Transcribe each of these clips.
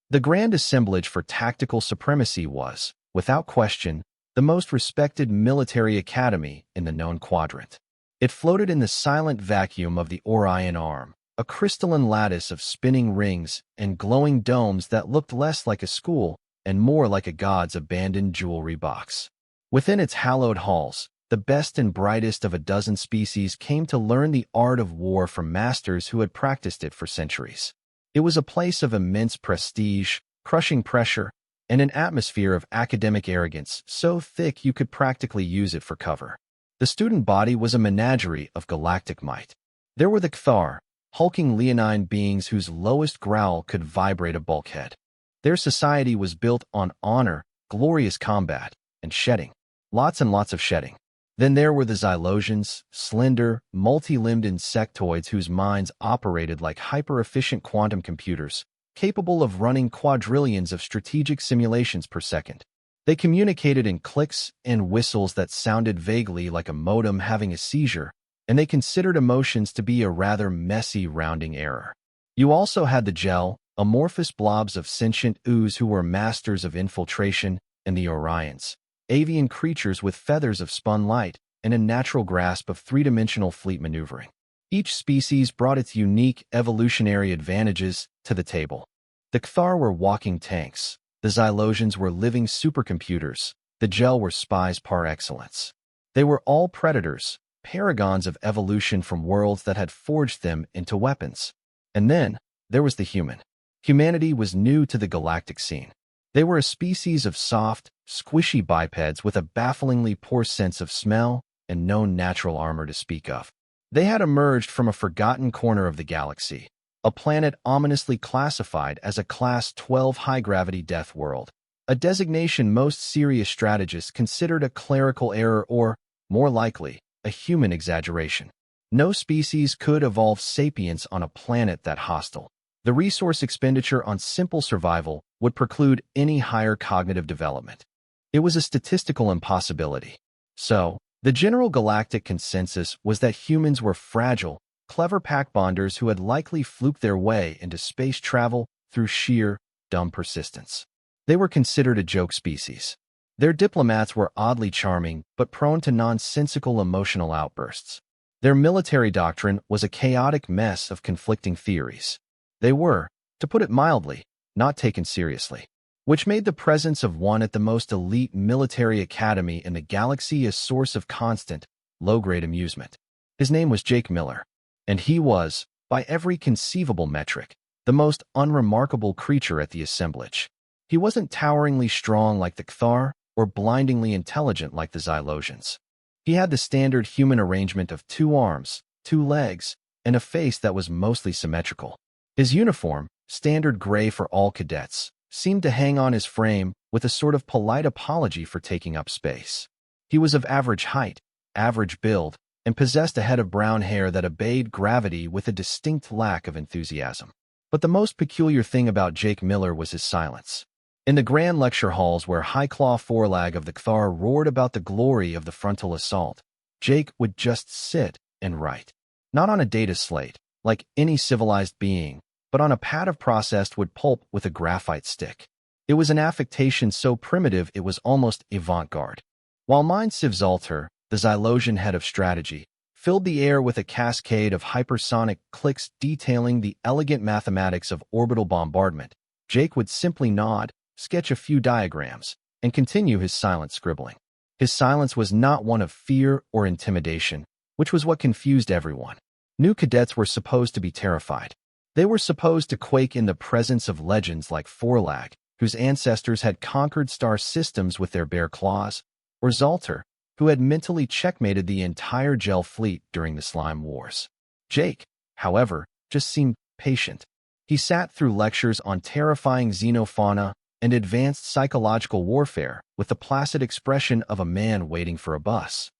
The grand assemblage for tactical supremacy was, without question, the most respected military academy in the known quadrant. It floated in the silent vacuum of the Orion Arm, a crystalline lattice of spinning rings and glowing domes that looked less like a school and more like a god's abandoned jewelry box. Within its hallowed halls, the best and brightest of a dozen species came to learn the art of war from masters who had practiced it for centuries. It was a place of immense prestige, crushing pressure, and an atmosphere of academic arrogance so thick you could practically use it for cover. The student body was a menagerie of galactic might. There were the Kthar, hulking leonine beings whose lowest growl could vibrate a bulkhead. Their society was built on honor, glorious combat, and shedding. Lots and lots of shedding. Then there were the Xylosians, slender, multi-limbed insectoids whose minds operated like hyper-efficient quantum computers, capable of running quadrillions of strategic simulations per second. They communicated in clicks and whistles that sounded vaguely like a modem having a seizure, and they considered emotions to be a rather messy rounding error. You also had the Gel, amorphous blobs of sentient ooze who were masters of infiltration, and the Orions, avian creatures with feathers of spun light and a natural grasp of three-dimensional fleet maneuvering. Each species brought its unique evolutionary advantages to the table. The Kthar were walking tanks, the Xylosians were living supercomputers, the Gel were spies par excellence. They were all predators, paragons of evolution from worlds that had forged them into weapons. And then, there was the human. Humanity was new to the galactic scene. They were a species of soft, squishy bipeds with a bafflingly poor sense of smell and no natural armor to speak of. They had emerged from a forgotten corner of the galaxy, a planet ominously classified as a Class 12 high-gravity death world, a designation most serious strategists considered a clerical error or, more likely, a human exaggeration. No species could evolve sapience on a planet that hostile. The resource expenditure on simple survival would preclude any higher cognitive development. It was a statistical impossibility. So, the general galactic consensus was that humans were fragile, clever pack-bonders who had likely fluked their way into space travel through sheer, dumb persistence. They were considered a joke species. Their diplomats were oddly charming but prone to nonsensical emotional outbursts. Their military doctrine was a chaotic mess of conflicting theories. They were, to put it mildly, not taken seriously, which made the presence of one at the most elite military academy in the galaxy a source of constant, low-grade amusement. His name was Jake Miller, and he was, by every conceivable metric, the most unremarkable creature at the assemblage. He wasn't toweringly strong like the Kthar or blindingly intelligent like the Xylosians. He had the standard human arrangement of 2 arms, 2 legs, and a face that was mostly symmetrical. His uniform, standard gray for all cadets, seemed to hang on his frame with a sort of polite apology for taking up space. He was of average height, average build, and possessed a head of brown hair that obeyed gravity with a distinct lack of enthusiasm. But the most peculiar thing about Jake Miller was his silence. In the grand lecture halls where High-Claw Forelag of the Kthar roared about the glory of the frontal assault, Jake would just sit and write. Not on a data slate, like any civilized being, but on a pad of processed wood pulp with a graphite stick. It was an affectation so primitive it was almost avant-garde. While Mind Civ Zalter, the Xylosian head of strategy, filled the air with a cascade of hypersonic clicks detailing the elegant mathematics of orbital bombardment, Jake would simply nod, sketch a few diagrams, and continue his silent scribbling. His silence was not one of fear or intimidation, which was what confused everyone. New cadets were supposed to be terrified. They were supposed to quake in the presence of legends like Forelag, whose ancestors had conquered star systems with their bare claws, or Zalter, who had mentally checkmated the entire Gel fleet during the Slime Wars. Jake, however, just seemed patient. He sat through lectures on terrifying xenofauna and advanced psychological warfare with the placid expression of a man waiting for a bus.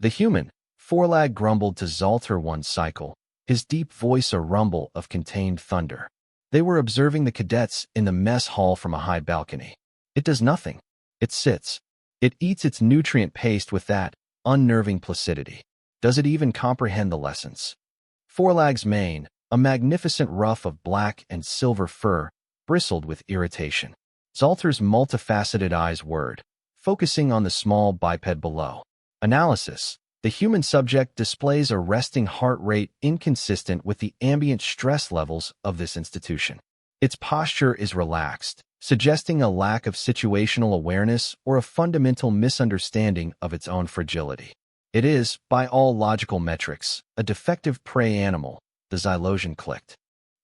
The human, Forelag grumbled to Zalter one cycle, his deep voice a rumble of contained thunder. They were observing the cadets in the mess hall from a high balcony. It does nothing. It sits. It eats its nutrient paste with that unnerving placidity. Does it even comprehend the lessons? Forelag's mane, a magnificent ruff of black and silver fur, bristled with irritation. Zalter's multifaceted eyes whirred, focusing on the small biped below. Analysis. The human subject displays a resting heart rate inconsistent with the ambient stress levels of this institution. Its posture is relaxed, suggesting a lack of situational awareness or a fundamental misunderstanding of its own fragility. It is, by all logical metrics, a defective prey animal, the Xylosian clicked.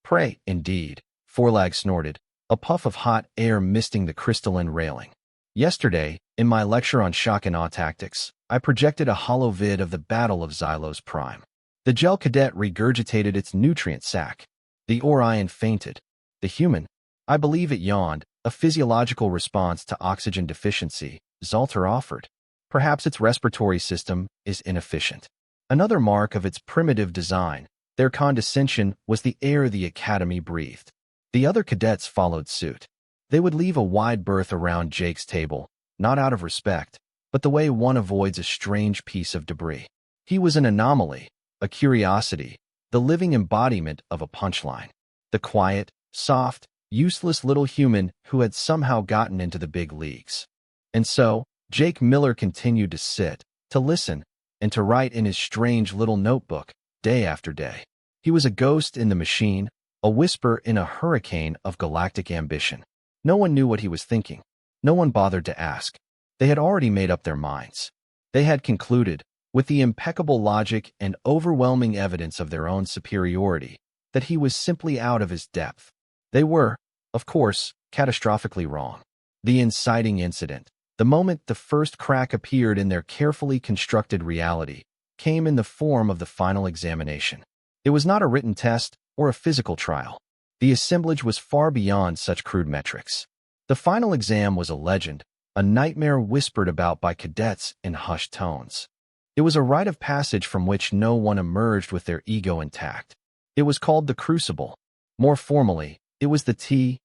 Prey, indeed, Forlag snorted, a puff of hot air misting the crystalline railing. Yesterday, in my lecture on shock and awe tactics, I projected a hollow vid of the Battle of Xylos Prime. The gel cadet regurgitated its nutrient sac. The Orion fainted. The human, I believe it yawned, a physiological response to oxygen deficiency, Zalter offered. Perhaps its respiratory system is inefficient. Another mark of its primitive design, their condescension, was the air the Academy breathed. The other cadets followed suit. They would leave a wide berth around Jake's table, not out of respect, but the way one avoids a strange piece of debris. He was an anomaly, a curiosity, the living embodiment of a punchline. The quiet, soft, useless little human who had somehow gotten into the big leagues. And so, Jake Miller continued to sit, to listen, and to write in his strange little notebook, day after day. He was a ghost in the machine, a whisper in a hurricane of galactic ambition. No one knew what he was thinking. No one bothered to ask. They had already made up their minds. They had concluded, with the impeccable logic and overwhelming evidence of their own superiority, that he was simply out of his depth. They were, of course, catastrophically wrong. The inciting incident, the moment the first crack appeared in their carefully constructed reality, came in the form of the final examination. It was not a written test or a physical trial. The assemblage was far beyond such crude metrics. The final exam was a legend, a nightmare whispered about by cadets in hushed tones. It was a rite of passage from which no one emerged with their ego intact. It was called the Crucible. More formally, it was the T-9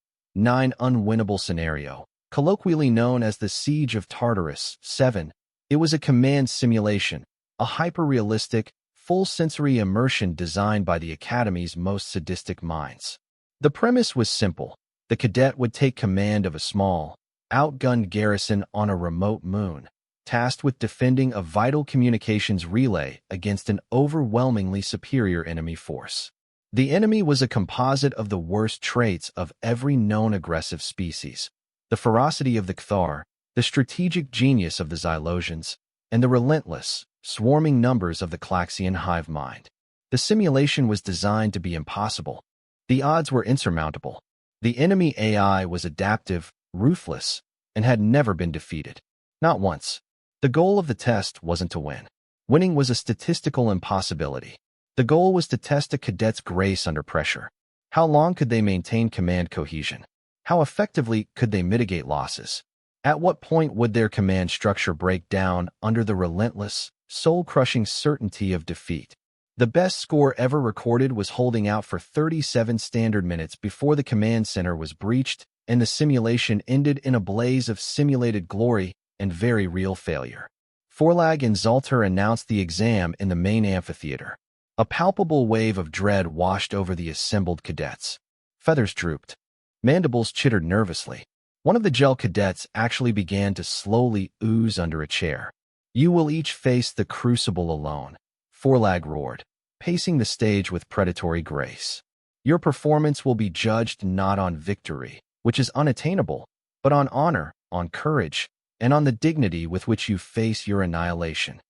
unwinnable scenario, colloquially known as the Siege of Tartarus 7. It was a command simulation, a hyper-realistic, full-sensory immersion designed by the Academy's most sadistic minds. The premise was simple. The cadet would take command of a small, outgunned garrison on a remote moon, tasked with defending a vital communications relay against an overwhelmingly superior enemy force. The enemy was a composite of the worst traits of every known aggressive species: the ferocity of the Cthar, the strategic genius of the Xylosians, and the relentless, swarming numbers of the Klaxian hive mind. The simulation was designed to be impossible. The odds were insurmountable. The enemy AI was adaptive, ruthless, and had never been defeated. Not once. The goal of the test wasn't to win. Winning was a statistical impossibility. The goal was to test a cadet's grace under pressure. How long could they maintain command cohesion? How effectively could they mitigate losses? At what point would their command structure break down under the relentless, soul-crushing certainty of defeat? The best score ever recorded was holding out for 37 standard minutes before the command center was breached, and the simulation ended in a blaze of simulated glory and very real failure. Forlag and Zalter announced the exam in the main amphitheater. A palpable wave of dread washed over the assembled cadets. Feathers drooped. Mandibles chittered nervously. One of the gel cadets actually began to slowly ooze under a chair. "You will each face the crucible alone," Forlag roared, pacing the stage with predatory grace. "Your performance will be judged not on victory, which is unattainable, but on honor, on courage, and on the dignity with which you face your annihilation."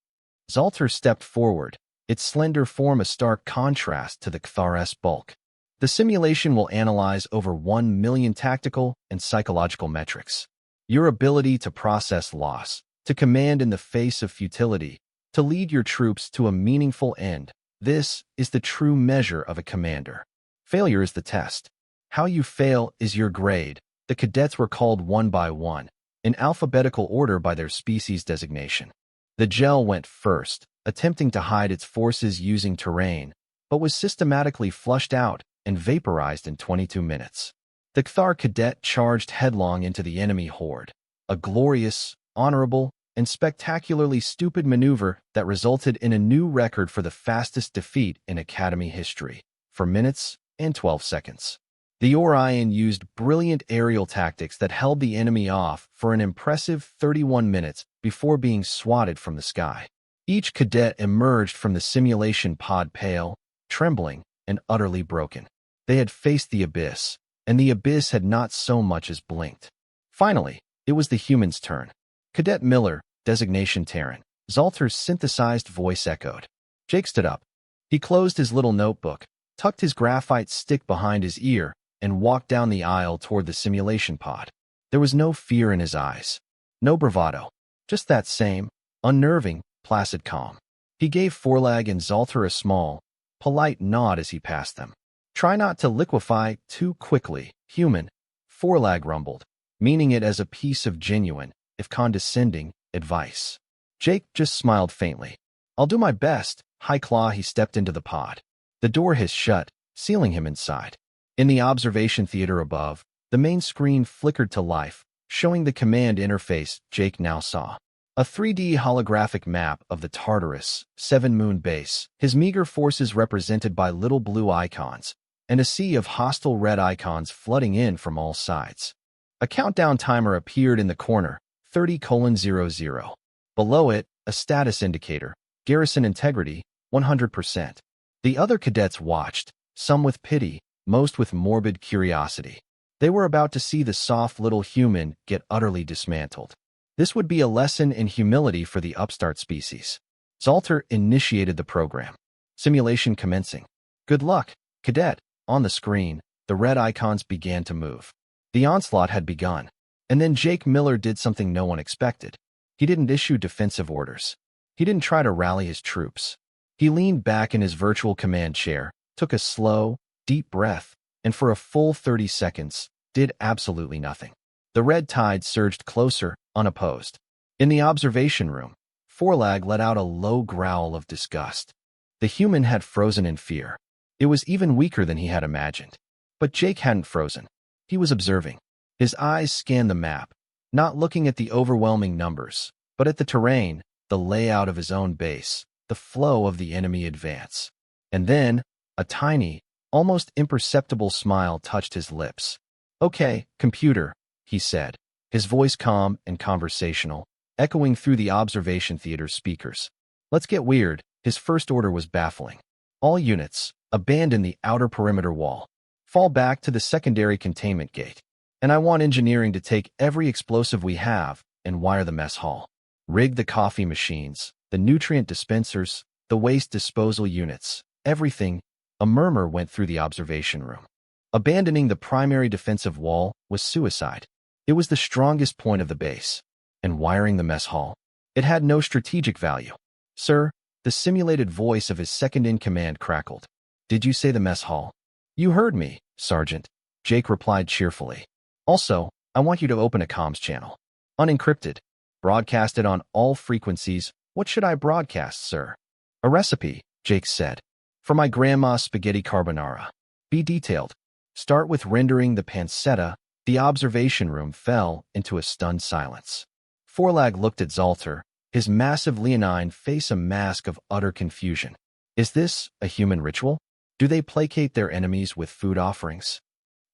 Zalter stepped forward, its slender form a stark contrast to the Cthar's bulk. The simulation will analyze over 1 million tactical and psychological metrics. Your ability to process loss, to command in the face of futility, to lead your troops to a meaningful end. This is the true measure of a commander. Failure is the test. How you fail is your grade. The cadets were called one by one, in alphabetical order by their species designation. The gel went first, attempting to hide its forces using terrain, but was systematically flushed out and vaporized in 22 minutes. The Cthar cadet charged headlong into the enemy horde, a glorious, honorable, and spectacularly stupid maneuver that resulted in a new record for the fastest defeat in Academy history, for minutes and 12 seconds. The Orion used brilliant aerial tactics that held the enemy off for an impressive 31 minutes before being swatted from the sky. Each cadet emerged from the simulation pod pale, trembling, and utterly broken. They had faced the abyss, and the abyss had not so much as blinked. Finally, it was the human's turn. Cadet Miller, designation Terran, Zalter's synthesized voice echoed. Jake stood up. He closed his little notebook, tucked his graphite stick behind his ear, and walked down the aisle toward the simulation pod. There was no fear in his eyes, no bravado, just that same, unnerving, placid calm. He gave Forlag and Zalter a small, polite nod as he passed them. Try not to liquefy too quickly, human, Forlag rumbled, meaning it as a piece of genuine, if condescending, advice. Jake just smiled faintly. I'll do my best. High claw. He stepped into the pod. The door hissed shut, sealing him inside. In the observation theater above, the main screen flickered to life, showing the command interface Jake now saw. A 3D holographic map of the Tartarus, 7-moon base, his meager forces represented by little blue icons, and a sea of hostile red icons flooding in from all sides. A countdown timer appeared in the corner, 30:00. Below it, a status indicator, garrison integrity, 100%. The other cadets watched, some with pity, most with morbid curiosity. They were about to see the soft little human get utterly dismantled. This would be a lesson in humility for the upstart species. Zalter initiated the program. Simulation commencing. Good luck, cadet. On the screen, the red icons began to move. The onslaught had begun. And then Jake Miller did something no one expected. He didn't issue defensive orders. He didn't try to rally his troops. He leaned back in his virtual command chair, took a slow, deep breath, and for a full 30 seconds, did absolutely nothing. The red tide surged closer, unopposed. In the observation room, Forlag let out a low growl of disgust. The human had frozen in fear. It was even weaker than he had imagined. But Jake hadn't frozen. He was observing. His eyes scanned the map, not looking at the overwhelming numbers, but at the terrain, the layout of his own base, the flow of the enemy advance. And then, a tiny, almost imperceptible smile touched his lips. Okay, computer, he said, his voice calm and conversational, echoing through the observation theater's speakers. Let's get weird. His first order was baffling. All units, abandon the outer perimeter wall. Fall back to the secondary containment gate. And I want engineering to take every explosive we have and wire the mess hall. Rig the coffee machines, the nutrient dispensers, the waste disposal units, everything. A murmur went through the observation room. Abandoning the primary defensive wall was suicide. It was the strongest point of the base. And wiring the mess hall, it had no strategic value. Sir, the simulated voice of his second-in-command crackled. Did you say the mess hall? You heard me, Sergeant, Jake replied cheerfully. Also, I want you to open a comms channel. Unencrypted. Broadcast it on all frequencies. What should I broadcast, sir? A recipe, Jake said. For my grandma's spaghetti carbonara. Be detailed. Start with rendering the pancetta. The observation room fell into a stunned silence. Forlag looked at Zalter, his massive leonine face a mask of utter confusion. Is this a human ritual? Do they placate their enemies with food offerings?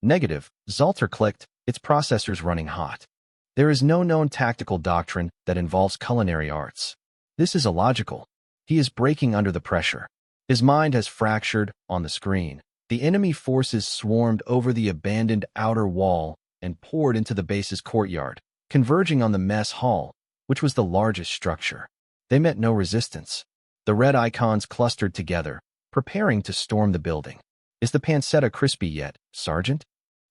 Negative, Zalter clicked, its processors running hot. There is no known tactical doctrine that involves culinary arts. This is illogical. He is breaking under the pressure. His mind has fractured. On the screen, the enemy forces swarmed over the abandoned outer wall and poured into the base's courtyard, converging on the mess hall, which was the largest structure. They met no resistance. The red icons clustered together, preparing to storm the building. Is the pancetta crispy yet, Sergeant?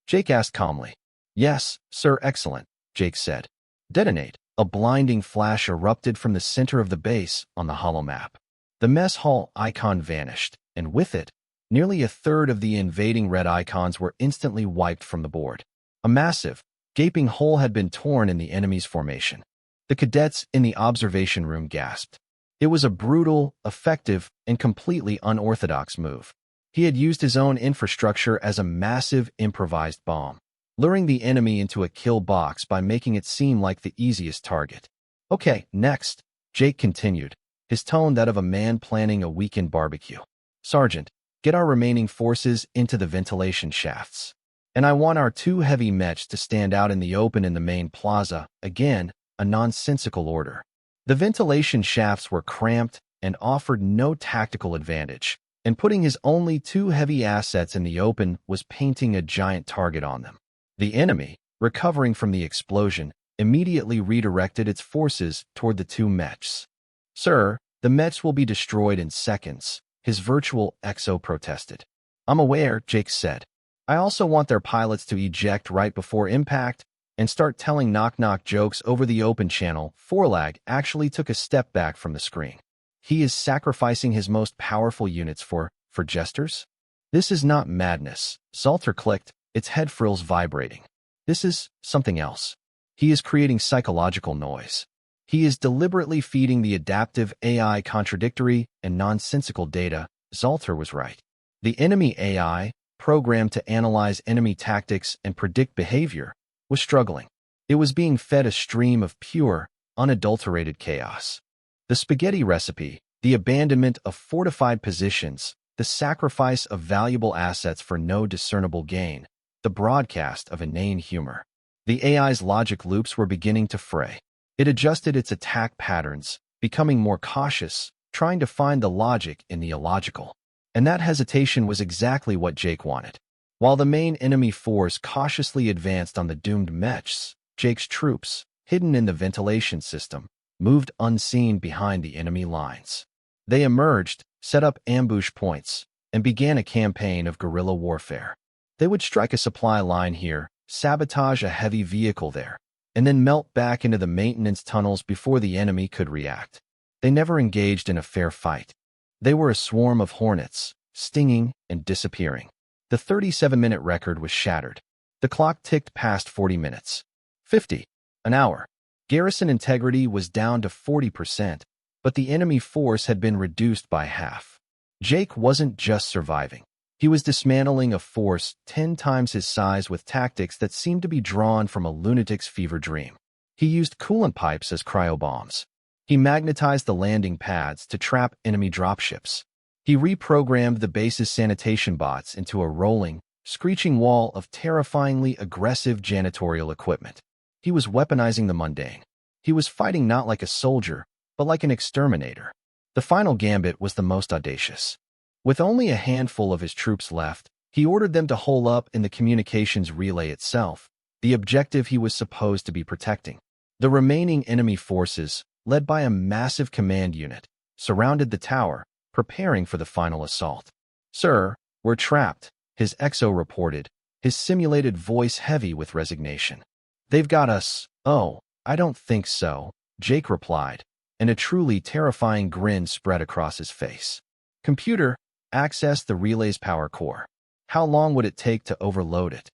Jake asked calmly. Yes, sir, excellent, Jake said. Detonate. A blinding flash erupted from the center of the base on the holomap. The mess hall icon vanished, and with it, nearly a third of the invading red icons were instantly wiped from the board. A massive, gaping hole had been torn in the enemy's formation. The cadets in the observation room gasped. It was a brutal, effective, and completely unorthodox move. He had used his own infrastructure as a massive improvised bomb, luring the enemy into a kill box by making it seem like the easiest target. Okay, next, Jake continued, his tone that of a man planning a weekend barbecue. Sergeant, get our remaining forces into the ventilation shafts. And I want our two heavy mechs to stand out in the open in the main plaza. Again, a nonsensical order. The ventilation shafts were cramped and offered no tactical advantage, and putting his only two heavy assets in the open was painting a giant target on them. The enemy, recovering from the explosion, immediately redirected its forces toward the two mechs. "Sir, the mechs will be destroyed in seconds," his virtual exo protested. "I'm aware," Jake said. "I also want their pilots to eject right before impact and start telling knock-knock jokes over the open channel." Forlag actually took a step back from the screen. He is sacrificing his most powerful units for jesters? This is not madness. Zalter clicked, its head frills vibrating. This is something else. He is creating psychological noise. He is deliberately feeding the adaptive AI contradictory and nonsensical data. Zalter was right. The enemy AI, programmed to analyze enemy tactics and predict behavior, was struggling. It was being fed a stream of pure, unadulterated chaos. The spaghetti recipe, the abandonment of fortified positions, the sacrifice of valuable assets for no discernible gain, the broadcast of inane humor. The AI's logic loops were beginning to fray. It adjusted its attack patterns, becoming more cautious, trying to find the logic in the illogical. And that hesitation was exactly what Jake wanted. While the main enemy force cautiously advanced on the doomed mechs, Jake's troops, hidden in the ventilation system, moved unseen behind the enemy lines. They emerged, set up ambush points, and began a campaign of guerrilla warfare. They would strike a supply line here, sabotage a heavy vehicle there, and then melt back into the maintenance tunnels before the enemy could react. They never engaged in a fair fight. They were a swarm of hornets, stinging and disappearing. The 37-minute record was shattered. The clock ticked past 40 minutes. 50. An hour. Garrison integrity was down to 40%, but the enemy force had been reduced by half. Jake wasn't just surviving. He was dismantling a force 10 times his size with tactics that seemed to be drawn from a lunatic's fever dream. He used coolant pipes as cryobombs. He magnetized the landing pads to trap enemy dropships. He reprogrammed the base's sanitation bots into a rolling, screeching wall of terrifyingly aggressive janitorial equipment. He was weaponizing the mundane. He was fighting not like a soldier, but like an exterminator. The final gambit was the most audacious. With only a handful of his troops left, he ordered them to hole up in the communications relay itself, the objective he was supposed to be protecting. The remaining enemy forces, led by a massive command unit, surrounded the tower, preparing for the final assault. "Sir, we're trapped," his exo reported, his simulated voice heavy with resignation. "They've got us." "Oh, I don't think so," Jake replied, and a truly terrifying grin spread across his face. "Computer, access the relay's power core." How long would it take to overload it?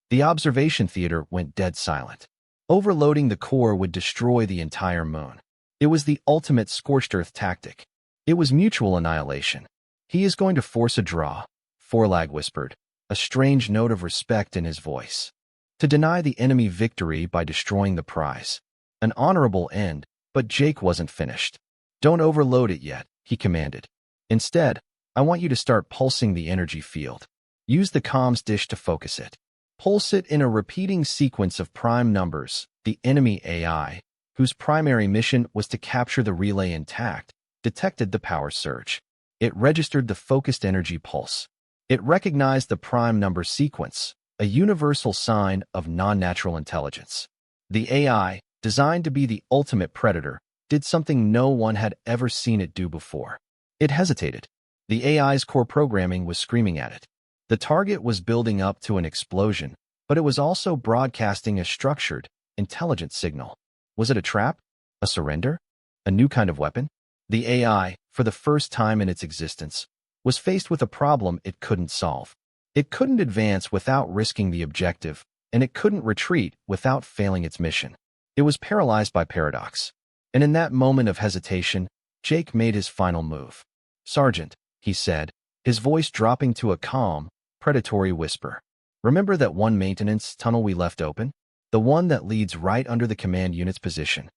The observation theater went dead silent. Overloading the core would destroy the entire moon. It was the ultimate scorched earth tactic. It was mutual annihilation. "He is going to force a draw," Forlag whispered, a strange note of respect in his voice. "To deny the enemy victory by destroying the prize. An honorable end, but Jake wasn't finished. "Don't overload it yet," he commanded. "Instead, I want you to start pulsing the energy field. Use the comms dish to focus it. Pulse it in a repeating sequence of prime numbers." The enemy AI, whose primary mission was to capture the relay intact, detected the power surge. It registered the focused energy pulse. It recognized the prime number sequence, a universal sign of non-natural intelligence. The AI, designed to be the ultimate predator, did something no one had ever seen it do before. It hesitated. The AI's core programming was screaming at it. The target was building up to an explosion, but it was also broadcasting a structured, intelligent signal. Was it a trap? A surrender? A new kind of weapon? The AI, for the first time in its existence, was faced with a problem it couldn't solve. It couldn't advance without risking the objective, and it couldn't retreat without failing its mission. It was paralyzed by paradox. And in that moment of hesitation, Jake made his final move. "Sergeant," he said, his voice dropping to a calm, predatory whisper. "Remember that one maintenance tunnel we left open? The one that leads right under the command unit's position?"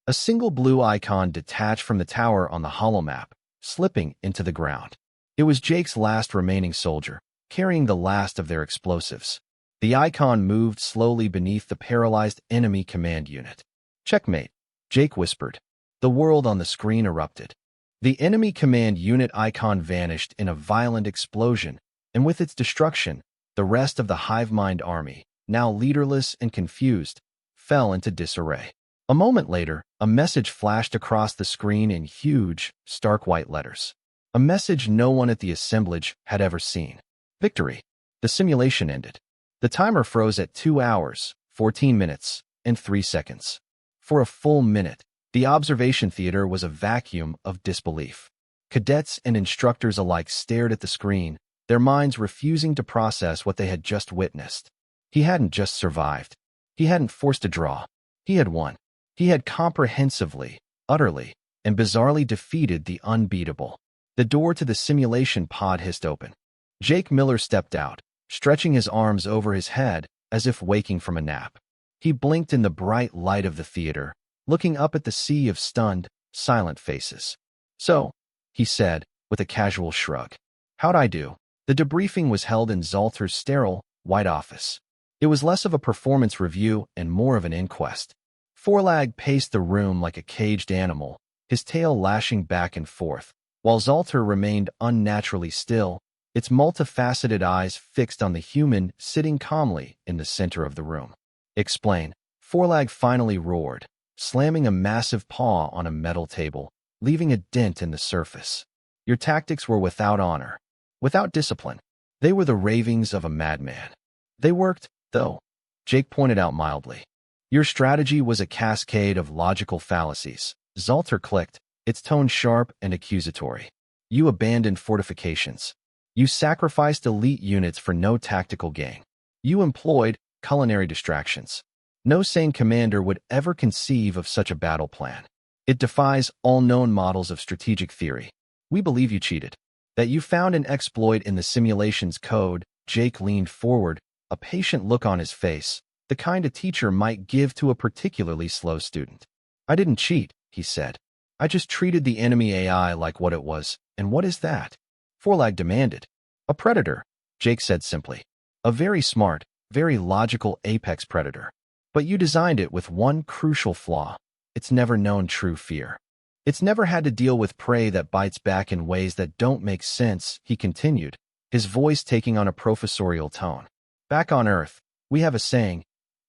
A single blue icon detached from the tower on the holomap, slipping into the ground. It was Jake's last remaining soldier, carrying the last of their explosives. The icon moved slowly beneath the paralyzed enemy command unit. "Checkmate," Jake whispered. The world on the screen erupted. The enemy command unit icon vanished in a violent explosion, and with its destruction, the rest of the hive mind army, now leaderless and confused, fell into disarray. A moment later, a message flashed across the screen in huge, stark white letters. A message no one at the assemblage had ever seen. Victory. The simulation ended. The timer froze at 2 hours, 14 minutes, and 3 seconds. For a full minute, the observation theater was a vacuum of disbelief. Cadets and instructors alike stared at the screen, their minds refusing to process what they had just witnessed. He hadn't just survived. He hadn't forced a draw. He had won. He had comprehensively, utterly, and bizarrely defeated the unbeatable. The door to the simulation pod hissed open. Jake Miller stepped out, stretching his arms over his head as if waking from a nap. He blinked in the bright light of the theater, looking up at the sea of stunned, silent faces. "So," he said, with a casual shrug. "How'd I do?" The debriefing was held in Zalter's sterile, white office. It was less of a performance review and more of an inquest. Forlag paced the room like a caged animal, his tail lashing back and forth, while Zalter remained unnaturally still, its multifaceted eyes fixed on the human sitting calmly in the center of the room. "Explain," Forlag finally roared, slamming a massive paw on a metal table, leaving a dent in the surface. "Your tactics were without honor, without discipline. They were the ravings of a madman. They worked, though," Jake pointed out mildly. "Your strategy was a cascade of logical fallacies." Zalter clicked, its tone sharp and accusatory. "You abandoned fortifications. You sacrificed elite units for no tactical gain. You employed culinary distractions. No sane commander would ever conceive of such a battle plan. It defies all known models of strategic theory. We believe you cheated. That you found an exploit in the simulation's code." Jake leaned forward, a patient look on his face, the kind a teacher might give to a particularly slow student. "I didn't cheat," he said. "I just treated the enemy AI like what it was." "And what is that?" Forlag demanded. "A predator," Jake said simply. "A very smart, very logical apex predator. But you designed it with one crucial flaw. It's never known true fear. It's never had to deal with prey that bites back in ways that don't make sense," he continued, his voice taking on a professorial tone. "Back on Earth, we have a saying,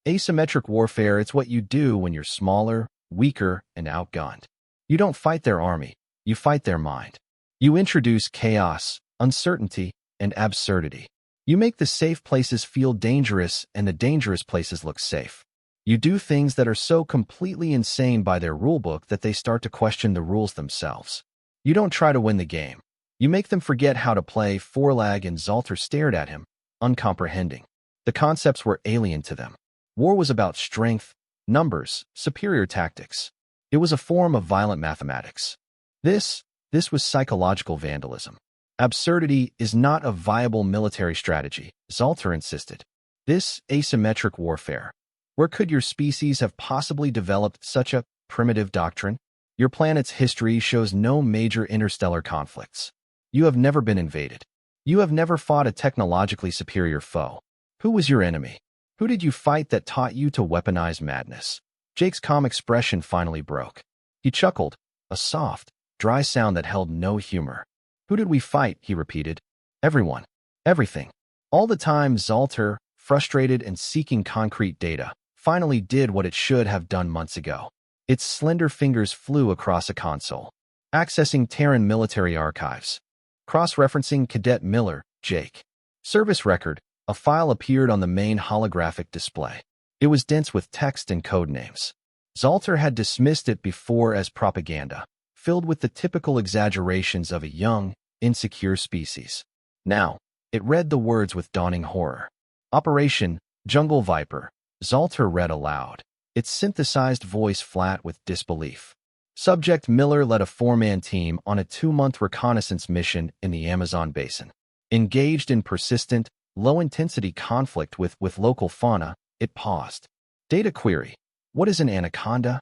asymmetric warfare. It's what you do when you're smaller, weaker, and outgunned. You don't fight their army, you fight their mind. You introduce chaos, uncertainty, and absurdity. You make the safe places feel dangerous and the dangerous places look safe. You do things that are so completely insane by their rulebook that they start to question the rules themselves. You don't try to win the game. You make them forget how to play." Forlag and Zalter stared at him, uncomprehending. The concepts were alien to them. War was about strength, numbers, superior tactics. It was a form of violent mathematics. This was psychological vandalism. "Absurdity is not a viable military strategy," Zalter insisted. "This asymmetric warfare. Where could your species have possibly developed such a primitive doctrine? Your planet's history shows no major interstellar conflicts. You have never been invaded. You have never fought a technologically superior foe. Who was your enemy? Who did you fight that taught you to weaponize madness?" Jake's calm expression finally broke. He chuckled, a soft, dry sound that held no humor. "Who did we fight?" he repeated. "Everyone. Everything. All the time." Zalter, frustrated and seeking concrete data, finally did what it should have done months ago. Its slender fingers flew across a console, accessing Terran military archives. Cross-referencing Cadet Miller, Jake. Service record. A file appeared on the main holographic display. It was dense with text and code names. Zalter had dismissed it before as propaganda, filled with the typical exaggerations of a young, insecure species. Now, it read the words with dawning horror. "Operation Jungle Viper," Zalter read aloud, its synthesized voice flat with disbelief. Subject: Miller led a 4-man team on a 2-month reconnaissance mission in the Amazon basin. Engaged in persistent, low-intensity conflict with local fauna. It paused. Data query. What is an anaconda?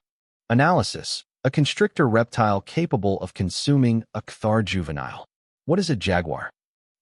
Analysis. A constrictor reptile capable of consuming a Cthar juvenile. What is a jaguar?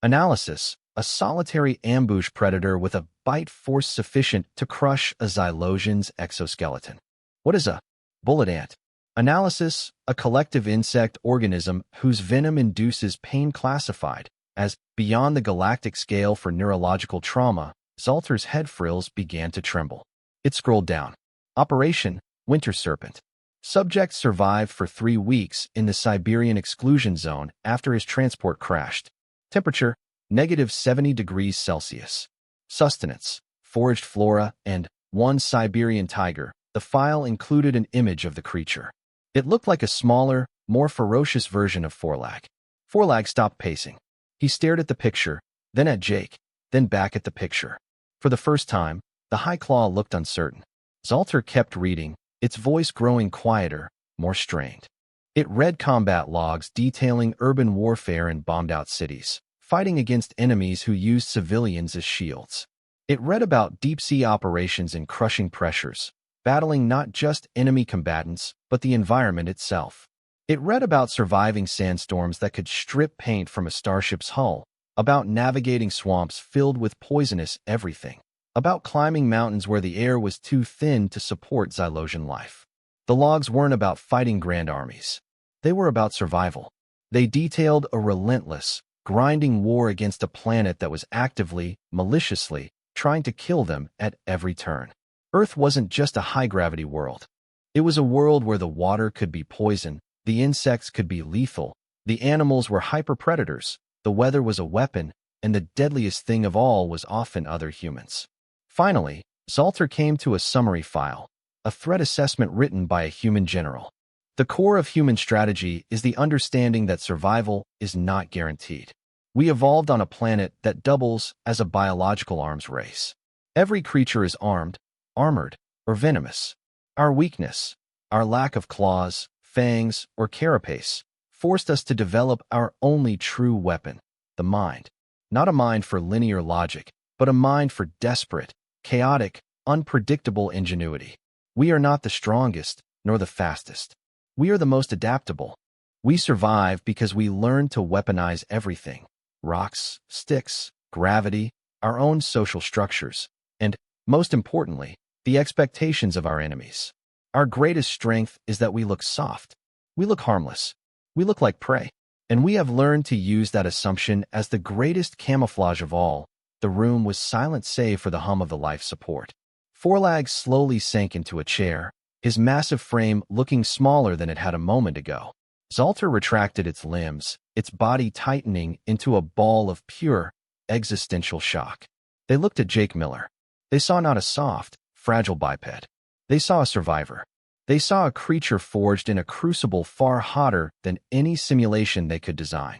Analysis. a solitary ambush predator with a bite force sufficient to crush a Xylosion's exoskeleton. What is a bullet ant? Analysis: a collective insect organism whose venom induces pain, classified as beyond the galactic scale for neurological trauma. Zalter's head frills began to tremble. It scrolled down. Operation Winter Serpent. Subject survived for 3 weeks in the Siberian exclusion zone after his transport crashed. Temperature -70 degrees Celsius. Sustenance: foraged flora and 1 Siberian tiger. The file included an image of the creature. It looked like a smaller, more ferocious version of Forlag. Forlag stopped pacing. He stared at the picture, then at Jake, then back at the picture. For the first time, the high claw looked uncertain. Zalter kept reading, its voice growing quieter, more strained. It read combat logs detailing urban warfare in bombed-out cities, fighting against enemies who used civilians as shields. It read about deep-sea operations in crushing pressures, battling not just enemy combatants, but the environment itself. It read about surviving sandstorms that could strip paint from a starship's hull, about navigating swamps filled with poisonous everything, about climbing mountains where the air was too thin to support Xylosian life. The logs weren't about fighting grand armies. They were about survival. They detailed a relentless, grinding war against a planet that was actively, maliciously, trying to kill them at every turn. Earth wasn't just a high-gravity world. It was a world where the water could be poison, the insects could be lethal, the animals were hyper-predators, the weather was a weapon, and the deadliest thing of all was often other humans. Finally, Zalter came to a summary file, a threat assessment written by a human general. The core of human strategy is the understanding that survival is not guaranteed. We evolved on a planet that doubles as a biological arms race. Every creature is armed, armored, or venomous. Our weakness, our lack of claws, fangs, or carapace, forced us to develop our only true weapon, the mind. Not a mind for linear logic, but a mind for desperate, chaotic, unpredictable ingenuity. We are not the strongest, nor the fastest. We are the most adaptable. We survive because we learned to weaponize everything: rocks, sticks, gravity, our own social structures, and, most importantly, the expectations of our enemies. Our greatest strength is that we look soft. We look harmless. We look like prey. And we have learned to use that assumption as the greatest camouflage of all. The room was silent save for the hum of the life support. Forlag slowly sank into a chair, his massive frame looking smaller than it had a moment ago. Zalter retracted its limbs, its body tightening into a ball of pure, existential shock. They looked at Jake Miller. They saw not a soft, fragile biped. They saw a survivor. They saw a creature forged in a crucible far hotter than any simulation they could design.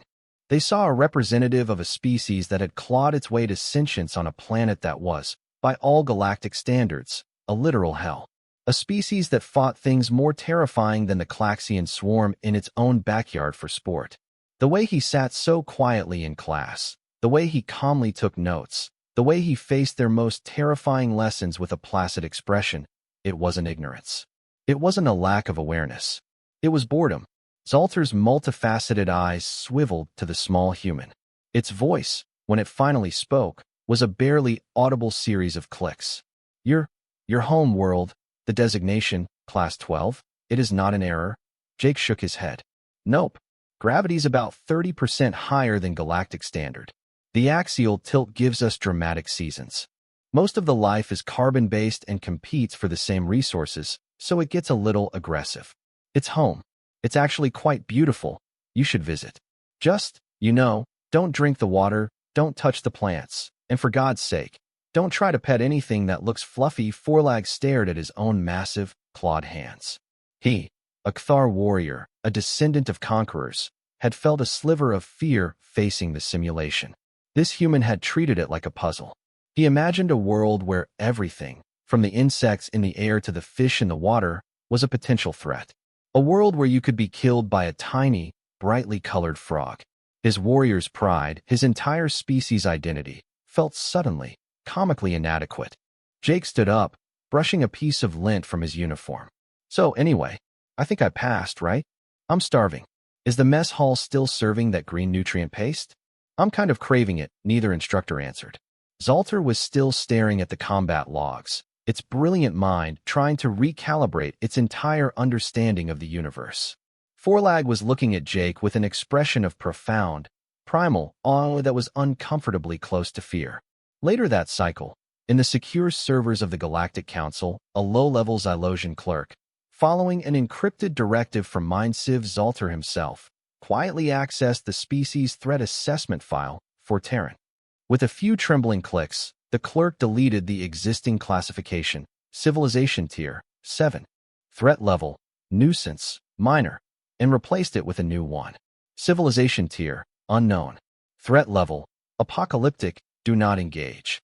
They saw a representative of a species that had clawed its way to sentience on a planet that was, by all galactic standards, a literal hell. A species that fought things more terrifying than the Klaxian swarm in its own backyard for sport. The way he sat so quietly in class, the way he calmly took notes, the way he faced their most terrifying lessons with a placid expression, it wasn't ignorance. It wasn't a lack of awareness. It was boredom. Zalter's multifaceted eyes swiveled to the small human. Its voice, when it finally spoke, was a barely audible series of clicks. Your home world, the designation, Class 12, it is not an error. Jake shook his head. Nope. Gravity's about 30% higher than galactic standard. The axial tilt gives us dramatic seasons. Most of the life is carbon-based and competes for the same resources, so it gets a little aggressive. It's home. It's actually quite beautiful. You should visit. Just, don't drink the water, don't touch the plants, and for God's sake, don't try to pet anything that looks fluffy. Forlag stared at his own massive, clawed hands. He, a Kthar warrior, a descendant of conquerors, had felt a sliver of fear facing the simulation. This human had treated it like a puzzle. He imagined a world where everything, from the insects in the air to the fish in the water, was a potential threat. A world where you could be killed by a tiny, brightly colored frog. His warrior's pride, his entire species' identity, felt suddenly, comically inadequate. Jake stood up, brushing a piece of lint from his uniform. So anyway, I think I passed, right? I'm starving. Is the mess hall still serving that green nutrient paste? I'm kind of craving it, neither instructor answered. Zalter was still staring at the combat logs, its brilliant mind trying to recalibrate its entire understanding of the universe. Forlag was looking at Jake with an expression of profound, primal awe that was uncomfortably close to fear. Later that cycle, in the secure servers of the Galactic Council, a low-level Xylosian clerk, following an encrypted directive from Mindsieve Zalter himself, quietly accessed the species threat assessment file for Terran. With a few trembling clicks, the clerk deleted the existing classification, Civilization Tier 7, Threat Level, Nuisance, Minor, and replaced it with a new one. Civilization Tier, Unknown, Threat Level, Apocalyptic, Do Not Engage.